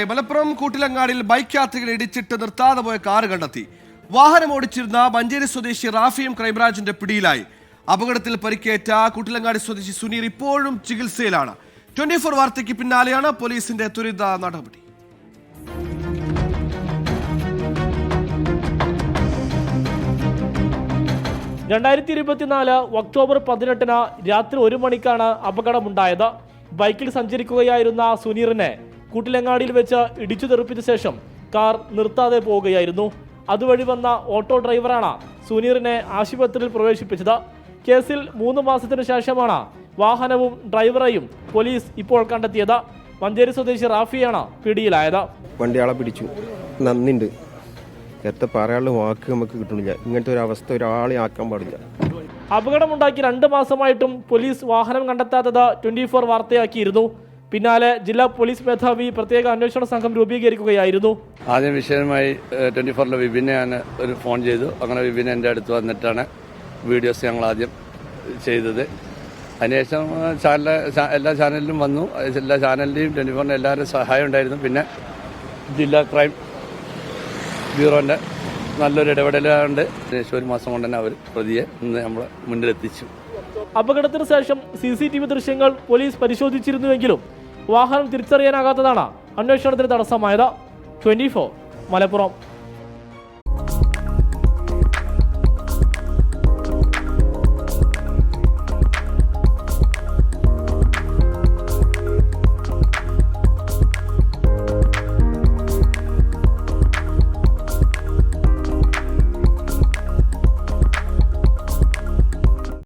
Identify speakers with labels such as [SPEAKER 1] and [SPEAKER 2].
[SPEAKER 1] Malappuram കൂട്ടിലങ്ങാടിൽ bike യാത്രികരെ ഇടിച്ചിട്ട് നിർത്താതെ പോയ കാറ് കണ്ടെത്തി. വാഹനം ഓടിച്ചിരുന്ന മഞ്ചേരി സ്വദേശി റാഫിയും ക്രൈംബ്രാഞ്ചിന്റെ പിടിയിലായി. അപകടത്തിൽ പരിക്കേറ്റ കൂട്ടിലങ്ങാടി സ്വദേശി സുനീർ ഇപ്പോഴും ചികിത്സയിലാണ്. 24 വാർത്തയ്ക്ക് പിന്നാലെയാണ് പോലീസിന്റെ ത്വരിത നടപടി.
[SPEAKER 2] ഒക്ടോബർ 18 രാത്രി 1 മണിക്കാണ് അപകടമുണ്ടായത്. ബൈക്കിൽ സഞ്ചരിക്കുകയായിരുന്ന സുനീറിനെ കൂട്ടിലങ്ങാടിയിൽ വെച്ച് ഇടിച്ചു തെറിപ്പിച്ച ശേഷം കാർ നിർത്താതെ പോവുകയായിരുന്നു. അതുവഴി വന്ന ഓട്ടോ ഡ്രൈവറാണ് സുനീറിനെ ആശുപത്രിയിൽ പ്രവേശിപ്പിച്ചത്. കേസിൽ 3 മാസത്തിനു ശേഷമാണ് വാഹനവും ഡ്രൈവറെയും പോലീസ് ഇപ്പോൾ കണ്ടെത്തിയത്. മഞ്ചേരി സ്വദേശി റാഫിയാണ് പിടിയിലായത്.
[SPEAKER 3] വണ്ടിയാളെ പിടിച്ചു, നന്ദിണ്ട്. എത്ര പറയാനുള്ള വാക്ക് നമുക്ക് കിട്ടുന്നില്ല. ഇങ്ങനത്തെ ഒരു അവസ്ഥ ഒരാളെ ആക്കാൻ പാടില്ല.
[SPEAKER 2] അപകടമുണ്ടാക്കി 2 മാസമായിട്ടും പോലീസ് വാഹനം കണ്ടെത്താത്തത് 24 വാർത്തയാക്കിയിരുന്നു. പിന്നാലെ ജില്ലാ പോലീസ് മേധാവി പ്രത്യേക അന്വേഷണ സംഘം രൂപീകരിക്കുകയായിരുന്നു.
[SPEAKER 4] ആദ്യം വിഷയമായി 24 വിപിനെ ഞാൻ ഒരു ഫോൺ ചെയ്തു. അങ്ങനെ വിപിൻ എൻ്റെ അടുത്ത് വന്നിട്ടാണ് വീഡിയോസ് ഞങ്ങൾ ആദ്യം ചെയ്തത്. അതിനുശേഷം എല്ലാ ചാനലിലും വന്നു. എല്ലാ ചാനലിൻ്റെയും 24 എല്ലാവരുടെയും സഹായം ഉണ്ടായിരുന്നു. പിന്നെ ജില്ലാ ക്രൈം ബ്യൂറോൻ്റെ നല്ലൊരു ഇടപെടലുണ്ട്. 1 മാസം കൊണ്ട് തന്നെ അവർ പ്രതിയെ ഇന്ന് നമ്മളെ മുന്നിലെത്തിച്ചു.
[SPEAKER 2] അപകടത്തിന് ശേഷം CCTV ദൃശ്യങ്ങൾ പോലീസ് പരിശോധിച്ചിരുന്നുവെങ്കിലും വാഹനം തിരിച്ചറിയാനാകാത്തതാണ് അന്വേഷണത്തിന് തടസ്സമായത്. 24 മലപ്പുറം.